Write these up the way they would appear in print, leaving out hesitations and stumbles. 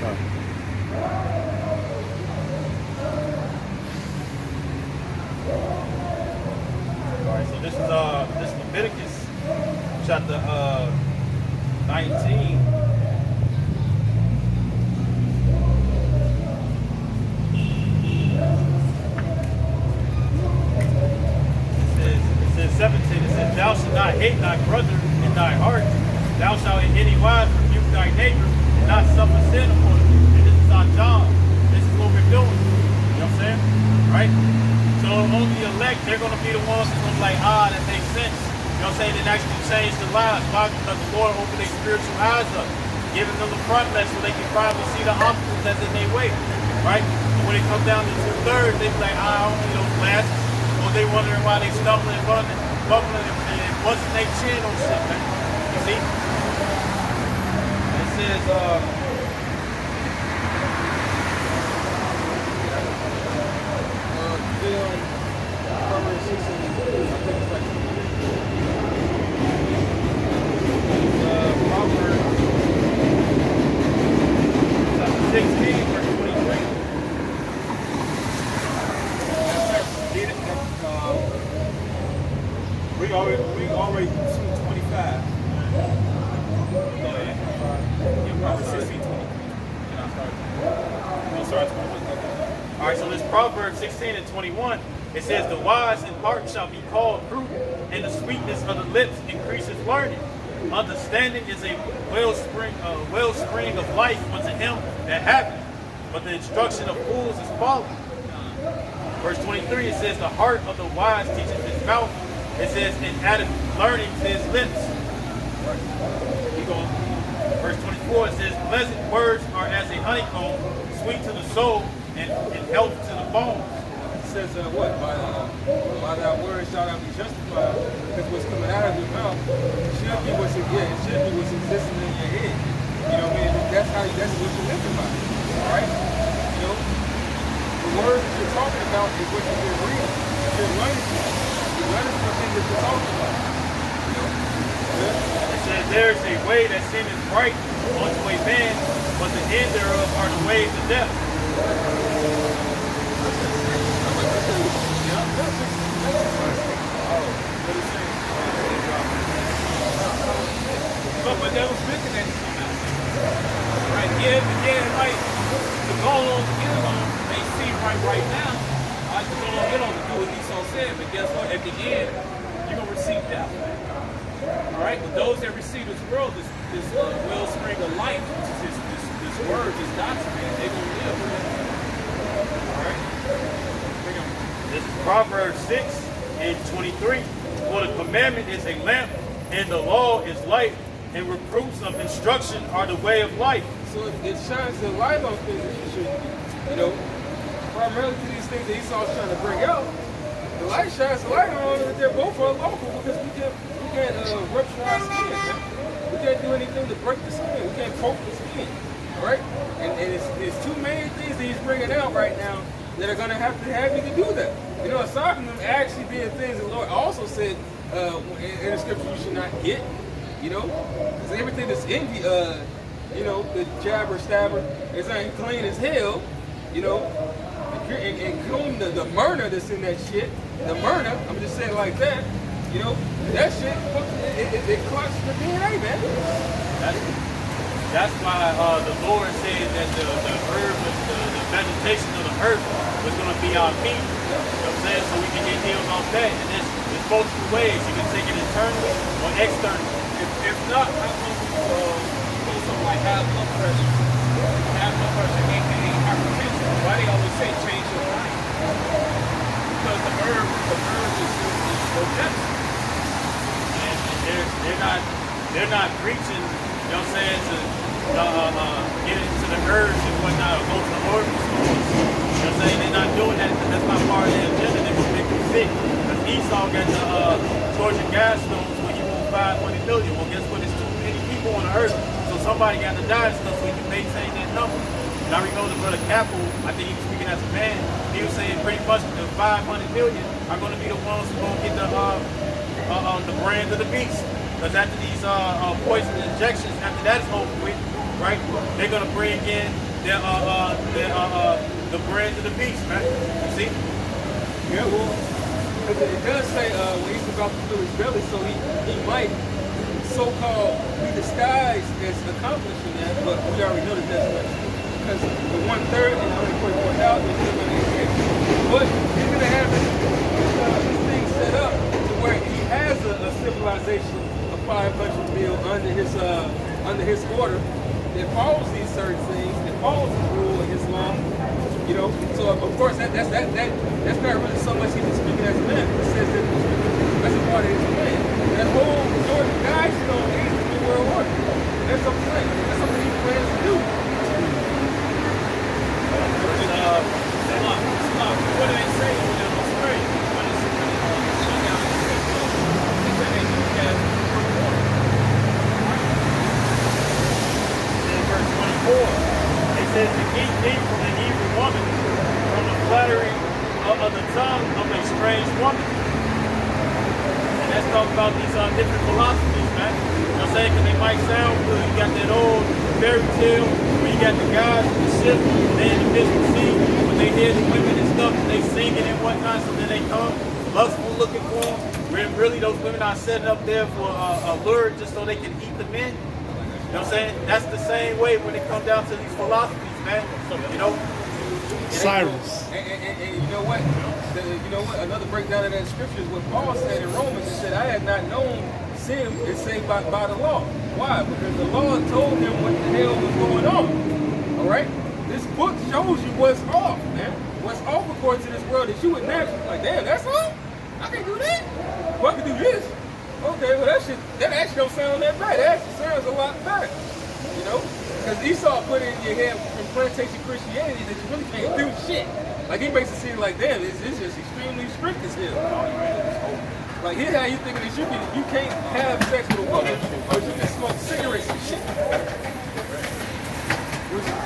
All right, so this is Leviticus chapter 19. It says 17. It says, "Thou shalt not hate thy brother in thy heart. Thou shalt in any wise rebuke thy neighbor and not suffer sin upon him." And this is our job. This is what we're doing. You know what I'm saying? Right? So on the elect, they're going to be the ones that's going to be like, that makes sense. You know what I'm saying? And actually change their lives. Why? Because the Lord opened their spiritual eyes up, giving them the front less so they can probably see the obstacles that's in their way. Right? And when it comes down to 2/3, they be like, I don't need those glasses. Or they wondering why they stumbling, running, bubbling, and busting their chin on shit, man. You see? It says, Proverbs 16, verse 23. We already 25. Proverbs 16, 23. All right, so this Proverbs 16 and 21. It says, "The wise in heart shall be called prudent, and the sweetness of the lips increaseth learning. Understanding is a wellspring of life unto him that hath it, but the instruction of fools is folly." Verse 23, it says, "The heart of the wise teacheth his mouth." It says, "And addeth learning to his lips." Keep going. Verse 24, it says, "Pleasant words are as a honeycomb, sweet to the soul, and health to the bones." Says what? By thy words shall thou be justified, because what's coming out of your mouth should be what's existing in your head. You know what I mean? That's what you're living by. Alright? You know? The words that you're talking about is what you've been reading. You're learning from it. You're learning from the things that you're talking about. You know? Yeah. It says, "There is a way that seemeth right unto a man, but the end thereof are the ways of death." But that was looking at it. Right? Yeah, right. To go along to get along, they see right now. I just go along, get on to do what Esau said, but guess what? At the end, you're gonna receive death. Alright? But those that receive this world, this wellspring of life, which is this word, this doctrine, they're gonna live. Alright? This is Proverbs 6 and 23. "For the commandment is a lamp, and the law is light, and reproofs of instruction are the way of life." So it shines the light on things that you shouldn't do. You know, primarily to these things that Esau's trying to bring out, the light shines the light on that they're both unlawful because we can't rupture our skin. Man. We can't do anything to break the skin. We can't poke the skin. All right? And it's two main things that he's bringing out right now that are going to have you to do that. You know, aside from them actually being things the Lord also said in the scripture you should not get. You know, because everything that's in the jabber stabber is unclean as hell. You know, including the murder that's in that shit. The murder, I'm just saying it like that. You know, that shit, it clots the DNA, man. That's why the Lord said that the herb, the vegetation of the earth was going to be our meat. You know what I'm saying? So we can get healed off that. And there's multiple ways. You can take it internally or externally. If not, how come something like high blood pressure, aka hypertension? Why they always say change your diet? Because the herb is so medicine. And they're not preaching, you know what I'm saying, to get into the herbs and whatnot, or go to the organ stores. You know what I'm saying? They're not doing that because that's not part of their agenda. They're going to make them sick. Because Esau got the Georgia gas stones where he won 500 million. Well, guess what? There's too many people on the earth. So somebody got to die and stuff so he can maintain that number. And I remember the brother Capel, I think he was speaking as a man, he was saying pretty much the 500 million are going to be the ones who are going to get the brand of the beast. Because after these poison injections, after that's over with, right, they're going to bring in the bread of the beast, man. You see? Yeah, well, it does say when he's about to fill his belly, so he might so-called be disguised as accomplishing that, but we already know that that's not true. Because the 1/3 and 144,000 is still going to exist. But he's going to have this thing set up to where he has a civilization of 500 mil under his order that follows these certain things, that follows his rule and his law. You know, so of course that's not really so much he's speaking as a man. It says that that's a part of his plan. That whole Jordan Guidestone is the New World Order. That's something like that's something he plans to do. What do they say over there in Australia? When it's shutdown, they say they do that for water. In verse 24, it says to keep thee from an evil woman, from the flattery of the tongue of a strange woman. And that's talking about these different philosophies, man. You know what I'm saying? Because they might sound good. You got that old fairy tale where you got the guys with the ship, and they in the physical sea, when they hear the women and stuff, they singing and whatnot, so then they come lustful looking for them. Really, those women are setting up there for a lure just so they can eat the men. You know what I'm saying? That's the same way when it comes down to these philosophies, man. You know? Cyrus. And you know what? You know what? Another breakdown of that scripture is what Paul said in Romans. He said, I had not known sin is saved by the law. Why? Because the law told him what the hell was going on. All right? This book shows you what's off, man. What's off according to this world that you would naturally like, damn, that's all? I can do that? Well, I can do this. Okay, well that actually don't sound that bad. That actually sounds a lot better. You know? Because Esau put it in your head from plantation Christianity that you really can't do shit. Like he makes it seem like, damn, it's just extremely strict as hell. Like here's how you thinking that you can't have sex with a woman, or you can smoke cigarettes and shit.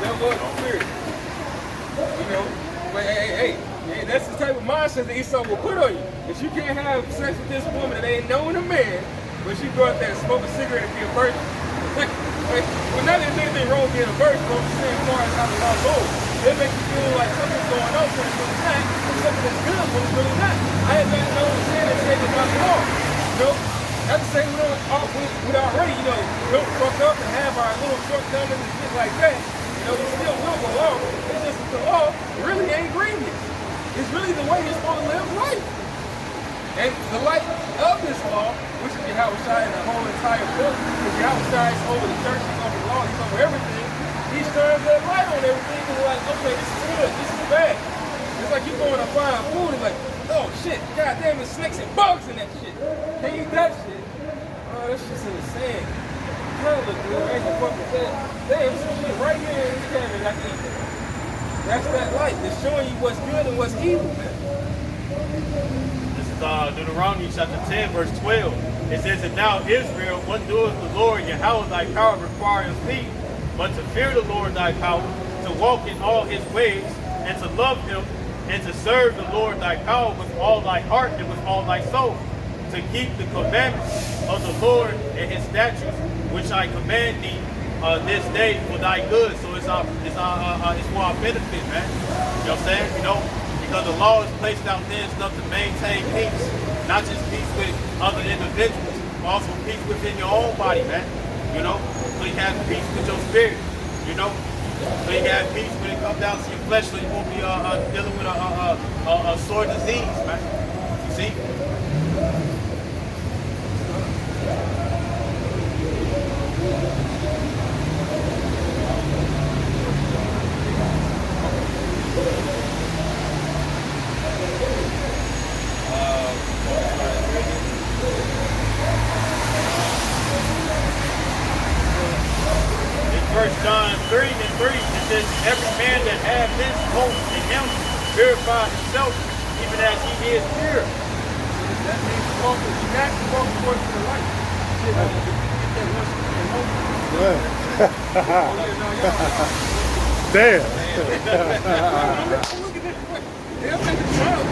That was weird. You know? But hey, that's the type of mindset that Esau will put on you. If you can't have sex with this woman that ain't known a man, but she go out there and smoke a cigarette and be a virgin. Well, not that there's anything wrong with being a virgin, but I'm just saying as far as how the law goes. It makes you feel like something's going on when it's really not, and something that's good when it's really not. I have not known sin and saved about the law. You know? Not to say we'd already, you know, don't fuck up and have our little shortcomings and shit like that. You know, we still will go along. It's just that the law really ain't grievous. It's really the way you're supposed to live life. And the light of this law, which is Yahweh Shai in the whole entire book, because Yahweh Shai is over the church, he's over the law, he's over everything. He shines that light on everything and like, okay, this is good, this is bad. It's like you going to find food and like, oh shit, goddamn, there's snakes and bugs in that shit. Can't eat that shit. Oh, that shit's in the sand. Hell, look good, I ain't gonna fuck with that. Damn, some shit right here in this cabinet, I can eat that. That's that light that's showing you what's good and what's evil, man. This is Deuteronomy chapter 10, verse 12. It says, and now Israel, what doeth the Lord Yahweh thy power requires thee, but to fear the Lord thy power, to walk in all his ways, and to love him, and to serve the Lord thy power with all thy heart and with all thy soul, to keep the commandments of the Lord and his statutes, which I command thee this day for thy good. So it's for our benefit, man. You know what I'm saying? You know, because the law is placed out there and stuff to maintain peace, not just peace with other individuals, but also peace within your own body, man. You know, so you have peace with your spirit. You know, so you have peace when it comes down to your flesh, so you won't be dealing with a sore disease, man. You see? First John 3 and 3, it says, every man that hath this hope in him purify himself, even as he is pure. That means you got to walk according to the light. Damn. Look at this. They'll make a child.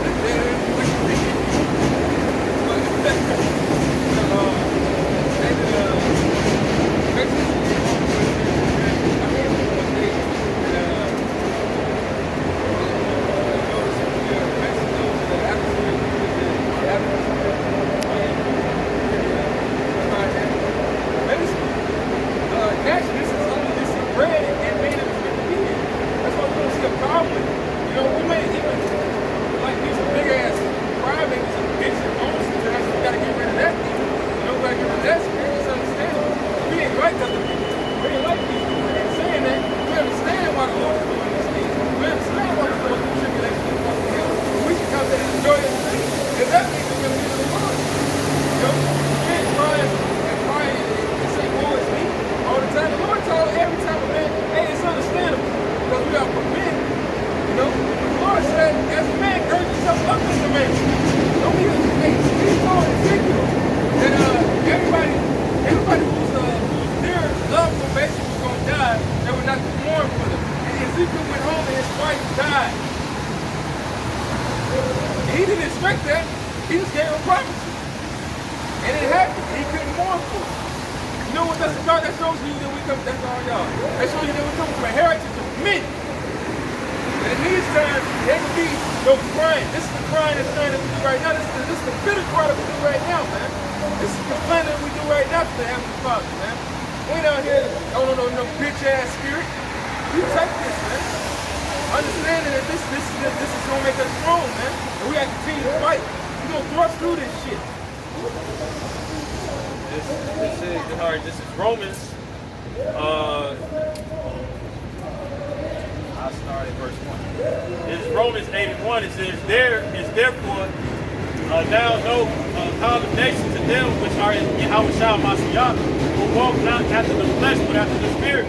have to mourn for them. And Ezekiel went home and his wife died. And he didn't expect that. He just gave her prophecy. And it happened. He couldn't mourn for it. You know what that's about? That shows you that we come, that's all y'all. That shows you that we come from a heritage of men. And in these times, there can be no crying. This is the crying that's trying to do right now. This is the bitter cry that we do right now, man. This is the plan that we do right now for the Heavenly Father, man. We ain't out here, no bitch ass spirit. You take this, man. Understanding that this is gonna make us strong, man. And we gotta continue to fight. We're gonna thrust through this shit. This is Romans. I started verse 1. This is Romans 81. It says, there is therefore now no condemnation to them which are in Yahushua Mashiach, who walk not after the flesh, but after the spirit.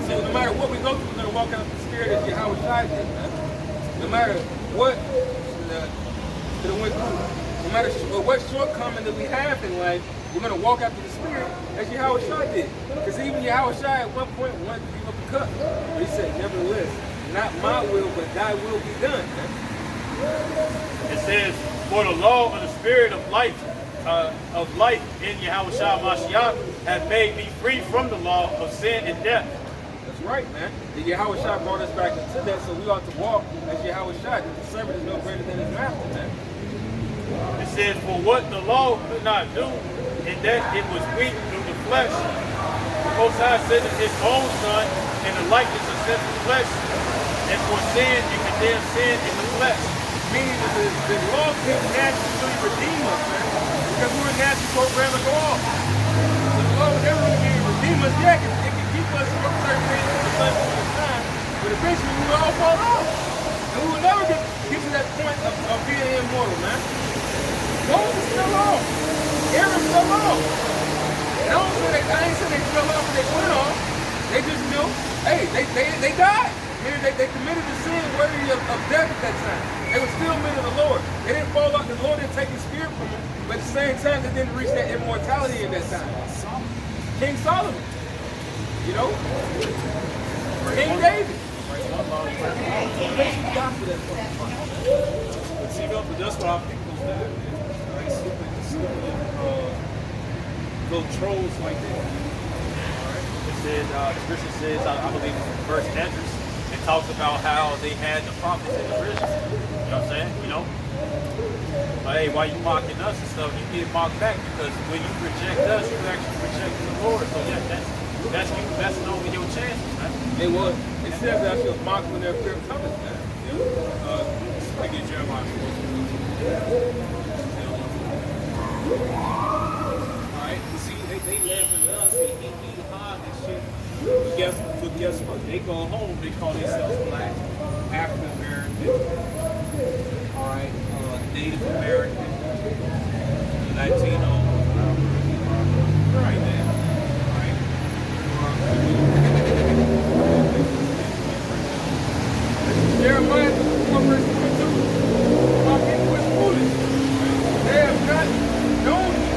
So no matter what we go through, we're going to walk out of the spirit as Yahushua did, man. No matter what that went through, no matter what shortcoming that we have in life, we're going to walk after the spirit as Yahushua did. Because even Yahushua at one point wanted to give up the cup. But he said, nevertheless, not my will, but thy will be done, man. It says, for the law of the spirit of life in Yahushua Mashiach hath made me free from the law of sin and death. That's right, man. The Yahushua brought us back into that, so we ought to walk as Yahushua. The servant is no greater than his master, man. It says, for what the law could not do, in that it was weak through the flesh, the Most High sent his own Son in the likeness of sinful flesh, and for sin and condemned sin in the flesh. Meaning that the law didn't naturally redeem us, man. Because we were naturally programmed to go off. So the law would never really redeem us. Yeah, it can keep us from certain things for a certain time, but eventually we will all fall off. And we will never get to that point of being immortal, man. Moses is still off. Aaron's still off. And I ain't saying they fell off and they went off. They just knew, hey, they died. Meaning they committed a sin worthy of death at that time. They were still men of the Lord. They didn't fall off. The Lord didn't take his spirit from them. But at the same time, they didn't reach that immortality in that time. King Solomon. You know? King David. See, but that's what our people's do, man. Like stupid little trolls like that. It says, the scripture says, I believe it's verse Andrews, it talks about how they had the prophets in the prison. You know what I'm saying? You know? But hey, why you mocking us and stuff? You get mocked back because when you reject us, you actually reject the Lord. So yeah, that's you messing over your chances, man. It was. It says that I should mock when their fear cometh, man. I get Jeremiah 14. Alright, you see, they laughing at us, they eat hard and shit. But guess what? They go home, they call themselves black, African American, alright, Native American, Latino, right there. Alright. Jeremiah 4 verse 22. My people is foolish. They have not known me.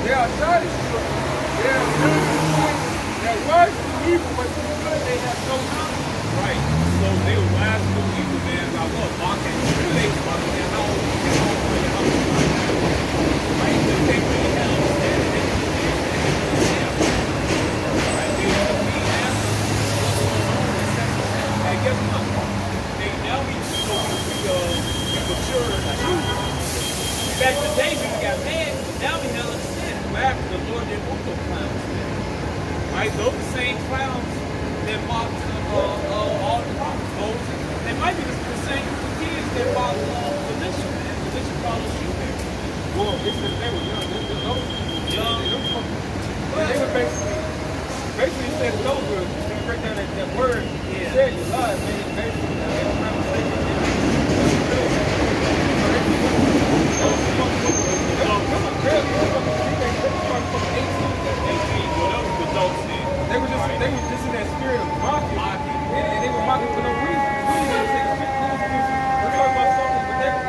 They are childish children. They have done good. They are wise to evil, but to good they have no knowledge. Right. So they were wise to evil, man. I love mocking. They mocking their house. Right? They really had understanding. Right? They had to be answers. And guess what? Now we mature as children. Back in the day, we got mad, but now we have understanding. What happened? The Lord didn't want those clowns. Right? Those the same clowns that mocked all the prophets. Moses. They might be the same group of kids that mocked Elisha, man. Elisha followed shoemakers. Well, it's that they were young. Those people Young. they were basically said those were, if you break down that word, it said you lied, man. Basically, they were trying to say they were just in that spirit of mocking, and they were mocking for no reason. They were saying shit cool. We're talking about something, but they're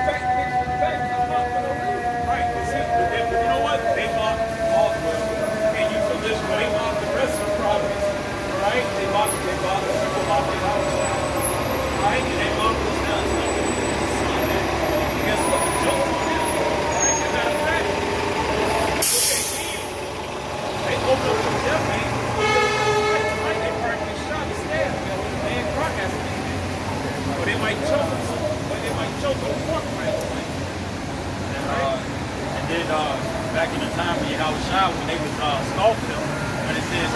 fact for no reason. Right, but you know what? They mocked all the well. And you for this, they mocked the rest of the prophets, right? They bought it out. Right? And they bought us down something in the sun, man. And guess what? The joke's on them. Right? As a matter of fact, what they did, they opened up some death names. Right? They practically shot the staff. Man, Croc has to be there. Or they might choke them. Or they might choke them pork right? And then back in the time when Yahushua, when they was scoffing him, when it says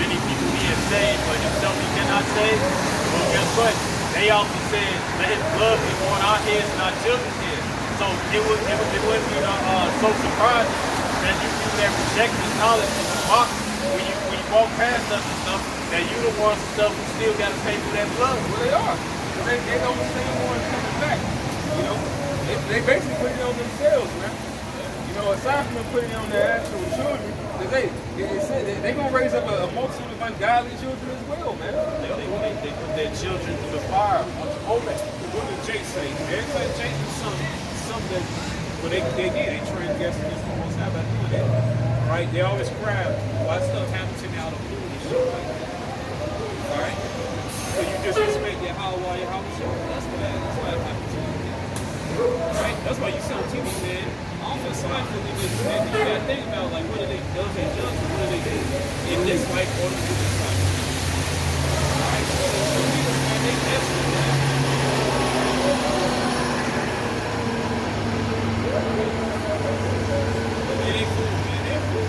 many people being saved, but himself he cannot save. Well, guess what? They also said, let his blood be on our heads and our children's heads. So it wouldn't be so surprising that you that reject this knowledge and you mock when you walk past us and stuff, that you the ones and stuff who still got to pay for that blood. Well, they are. 'Cause they know the same ones coming back. You know, they basically put it on themselves, man. You know, aside from them putting it on their actual children, because they gonna raise up a multitude of ungodly children as well, man. They put their children through the fire once more. What did Jake say? Every time Jake do something that, well, they did. They transgressed against the Most High by doing that. Right? They always cry, why stuff happened to me out of blue and shit like that. All right? So you disrespect your Yahweh, that's what happened to you. Right? That's why you see on TV, man. I don't feel sorry for them. You gotta think about, like, what are they judge? What are they do in this life or in this life? All right? So people, man, they desperate, man. It ain't cool, man. It ain't cool.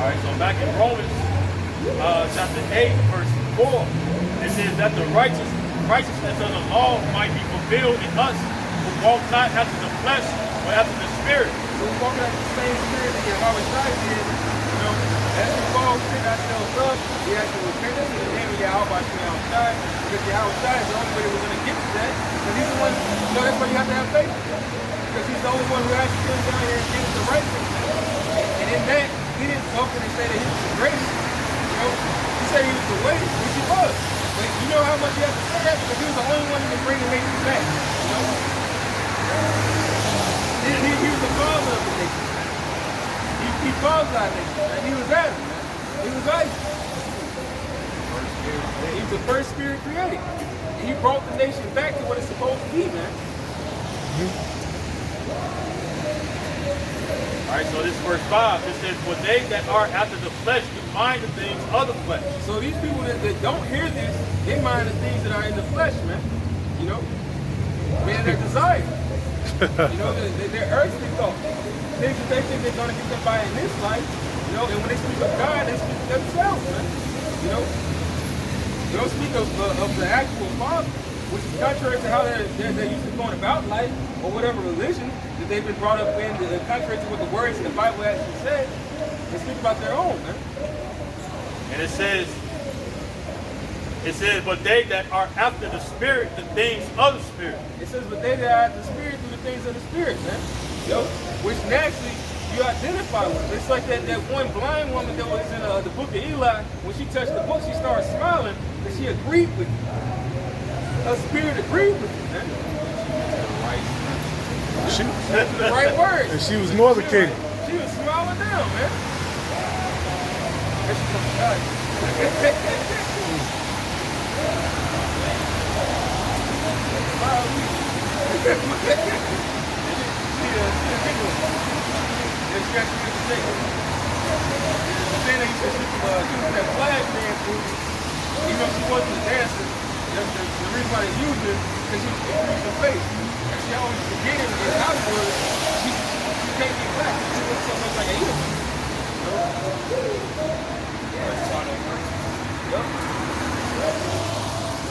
All right, so back in Romans chapter 8, verse 4, it says that the righteousness of the law might be fulfilled in us who walk not after the flesh, but after the spirit. So we're walking after the same spirit that Yahweh Shai did. You know, as we fall, pick ourselves up, we have to repent in the name of Yahweh Shai, because Yahweh Shai is the only way that we're going to get to that. Because he's the one, you know, that's why you have to have faith. Because he's the only one who actually comes down here and gives the right thing. And in that, he didn't talk and say that he was the greatest. You know, he said he was the way, which he was. But you know how much he has to say that? Because he was the only one who could bring the nation back. You know? He was the father of the nation. He fathered our nation, man. He was Adam, man. He was Isaac. He was the first spirit created. And he brought the nation back to what it's supposed to be, man. All right, so this is verse 5. It says, for they that are after the flesh do mind the things of the flesh. So these people that don't hear this, they mind the things that are in the flesh, man. You know? Man, their desire. You know, their earthly thoughts. Things that they think they're going to get them by in this life. You know, and when they speak of God, they speak of themselves, man. You know? They don't speak of the actual Father, which is contrary to how they're used to going about life or whatever religion that they've been brought up in, contrary to what the words in the Bible actually said. They speak about their own, man. And it says, but they that are after the spirit, the things of the spirit. It says, but they that are after the spirit do the things of the spirit, man. Yo, which naturally you identify with. It's like that one blind woman that was in the book of Eli. When she touched the book, she started smiling because she agreed with it. Her spirit agreed with it, man. That's the right word. And she was northercated. She was smiling down, man. And she's from God. That flag dance movie, even though she wasn't a dancer, the reason why they used her is because she was confused her face. And she always forget it in Hollywood. She can't get back. She looks so much like a hero.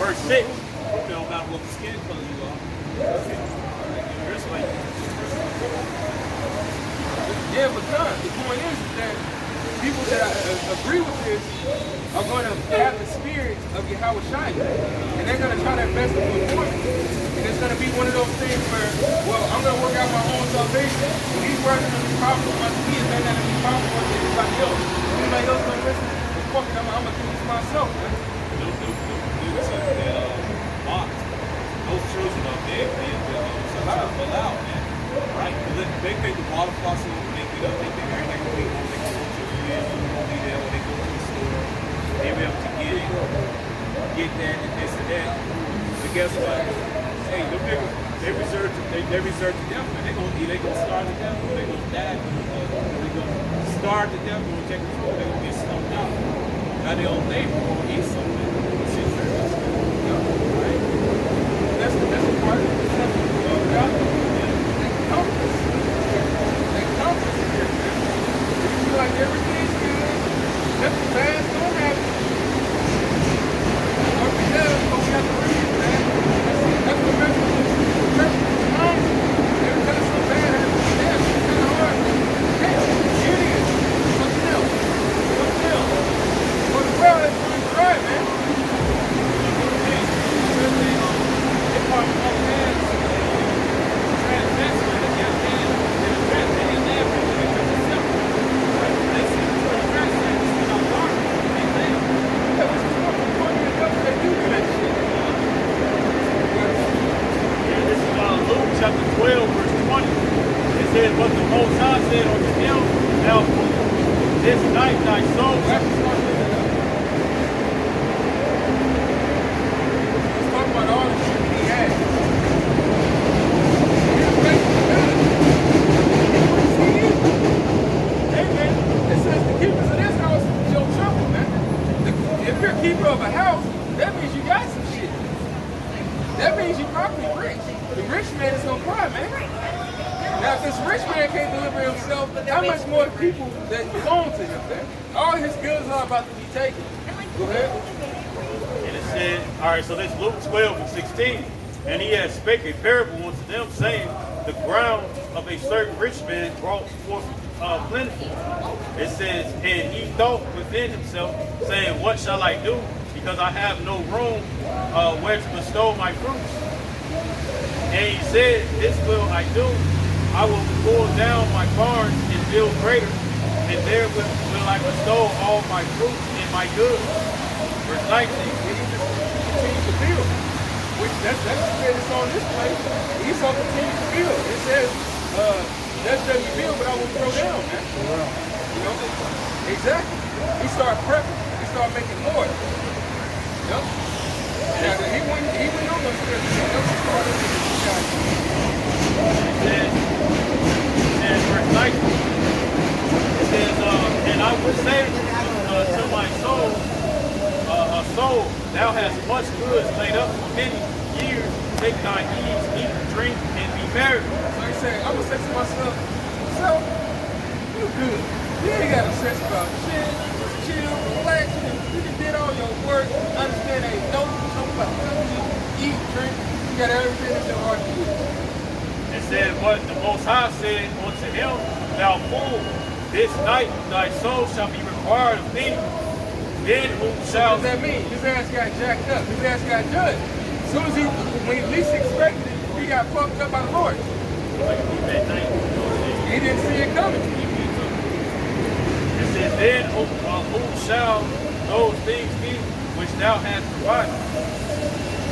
Verse 6. It don't matter what skin color you are. You're like, yeah, but none. The point is that people that agree with this are going to have the spirit of Yahweh Shai, and they're going to try their best to perform it. And it's going to be one of those things where, well, I'm going to work out my own salvation. When these words are going to be powerful for me, and they're not going to be powerful for anybody else. Anybody else going to listen? Well, fuck it, I'm going to do this myself, man. those children up there, they fell out, man. Right? They think the water faucet open, they get up, they think everything will be on, they can go to the fridge, you won't be there, or they go to the store, they be able to get that and this and that. But guess what? Hey, them niggas, they research to death, man. They gonna starve to death, or they gonna die, or they gonna starve to death, or take control, they gonna get stumped out. Now their own neighbor gonna eat something. Shit, right? That's a part of the stuff of God. They compass. They compass here, man. You feel like everything's good. Nothing bad's gonna happen. What we do, what we have to read, man. That's what makes it. Every time something bad happens, yeah, it's kind of hard. Hey, here it is. Something else. Something else. But the world is going dry, man. Yeah, this is Luke chapter 12, verse 20. It says, but the Most High said unto him, thou fool, this night thy soul shall be Let's talk about all the shit that he had. He's basically good. Hey man, it says the keepers of this house shall trouble, man. If you're a keeper of a house, that means you got some shit. That means you probably rich. The rich man is gonna cry, man. Now, if this rich man can't deliver himself, how much more people that belong to him, man? All his goods are about to be taken. Go ahead. And it said, all right, so this Luke 12 and 16. And he had spake a parable unto them, saying, the ground of a certain rich man brought forth plentiful. It says, and he thought within himself, saying, what shall I do? Because I have no room where to bestow my fruits. And he said, this will I do. I will pull down my barns and build greater, and there will I bestow all my fruits and my goods. Verse 19. Continue to build. Which that's the way it's on this place. Esau continues to build. It says, that's just you build, but I will throw down, man. You know? Exactly. He started prepping. He started making more. Yep. Now, he went on those steps. That was part of And verse 19, it says, and I would say to my soul, soul, thou hast much goods laid up for many years. Take thine ease, eat, drink, and be merry. So he said, I would say to myself, you good. You ain't got to stress about shit. Chill, relax. You just did all your work. Understand ain't no about eat, drink. You got everything that's your heart to do. It said, but the Most High said unto him, thou fool, this night thy soul shall be required of thee. Then whom shall... What does that mean? His ass got jacked up. His ass got judged. As soon as when he least expected it, he got fucked up by the Lord. He didn't see it coming. It says, then whom shall those things be which thou hast provided?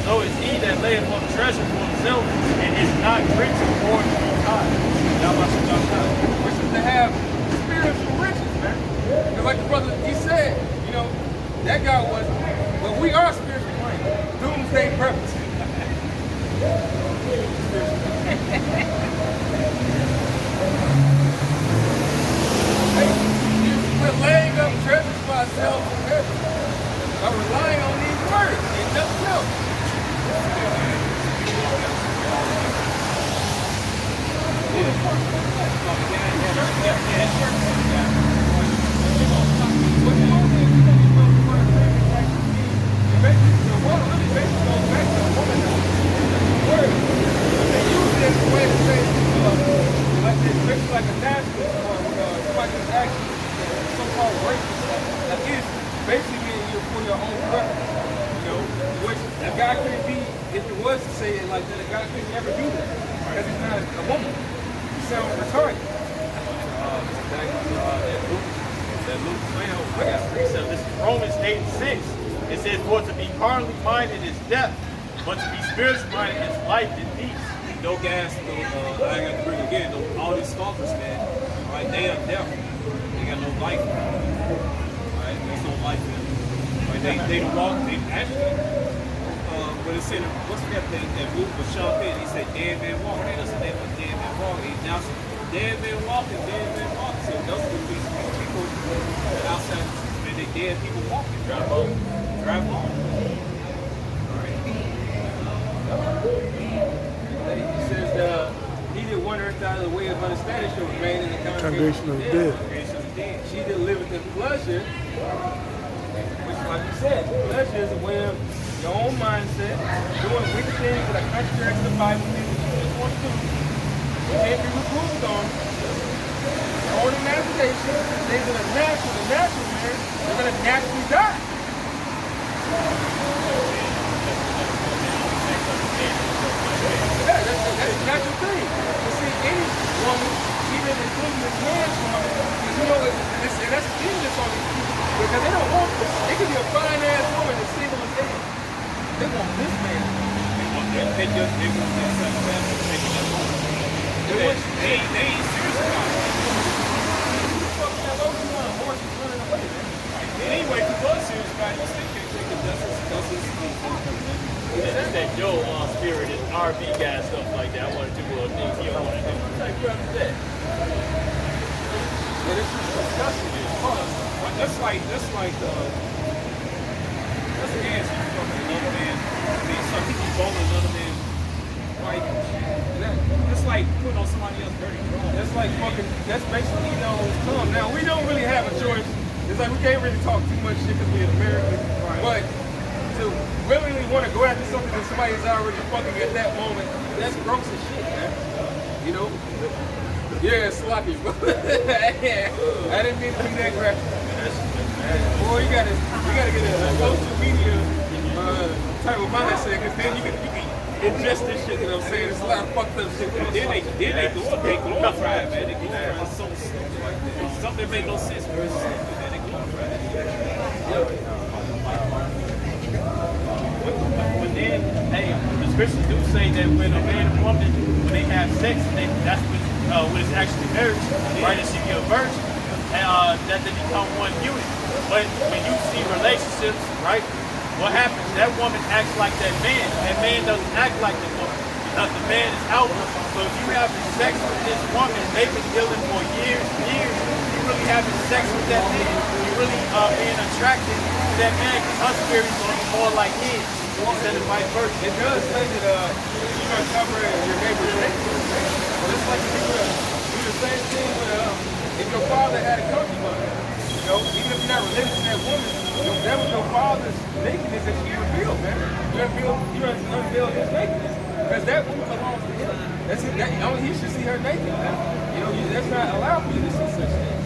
So is he that layeth up treasure for himself and is not rich toward the Most High. Which is to have spiritual riches, man. Because like the brother, he said, you know, that guy was, but we are spiritual plain. Doomsday purpose. Hey, we're laying up treasures for ourselves in heaven. By relying on these words and nothing else. Like a national or somebody who's actually so-called racist, that is basically for your own preference, you know, which a guy couldn't be, if it was to say it like that, a guy couldn't ever do that, because he's not a woman. He sounds retarded. That Luke 12, I got 3:7. This is Romans 8:6. It says, for to be carnally minded is death, but to be spiritually minded is life and peace. no gas, no, I got to bring again, all these stalkers, man, right, they are deaf. They got no life, right? There's no life in them. Right? They walk, they actually, when it said, what's that thing, that movie with Sean Penn, he said, dead man walking. They doesn't name it dead man walking. He announced dead man walking, dead man walking. So those would be people outside, man, they dead people walking. Drive home. Drive home. He says he did one earth out of the way of understanding shall remain in the Congregation congregation of of the the dead. dead. She that liveth in pleasure, which like you said, pleasure is a way of your own mindset, doing wicked things that are contrary to the Bible, things that you just want to do. You can't be reproved on. Your own imagination, things that are natural, the natural man, you're going to naturally die. Yeah, that's a natural thing. You see, any woman, even including this man's woman, because you know, and that's genius on these people, because they don't want this. They can be a fine-ass woman as single as hell. They want this man. They want that satisfaction, taking that home. They ain't serious about it. Fucking that low, you want a horse is running away, man. Anyway, if you was serious about it, you still can't take it. That's his It's that Joe spirit is R&B guy and stuff like that. I want to do things he don't want to do. Like, who after that? But it's just disgusting. That's like, that's again, so you fucking another man. I mean, some people bone another man's wife. That's like putting on somebody else's dirty clothes. That's like fucking, that's basically eating on his tongue. Now, we don't really have a choice. It's like we can't really talk too much shit because we're in America. Right. But to willingly want to go after something that somebody's already fucking at that moment, that's gross as shit, man. You know? Yeah, sloppy, bro. I didn't mean to be that graphic. Boy, you gotta get a social media type of mindset, because then you can ingest this shit, you know what I'm saying? It's a lot of fucked up shit. Then they glorify it, man. They glorify it so stupid like that. Something that made no sense, very stupid, man. They glorify it. But then, hey, the scriptures do say that when a man and woman, when they have sex, that's when it's actually marriage, right? It should be a virgin, and that they become one unit. But when you see relationships, right, what happens? That woman acts like that man. That man doesn't act like the woman. Because the man is outward. So if you having sex with this woman, they've been dealing for years and years. You really having sex with that man. You really being attracted to that man because her spirit is going to be more like his instead of vice versa. It does say that you're going to cover your neighbor's nakedness. But it's like you do the same thing with if your father had a concubine. You know, even if you're not related to that woman, that was your father's nakedness that you revealed, man. You unveil his nakedness. Because that woman belongs to him. That's it. Only he should see her naked, man. You know, that's not allowed for you to see such things.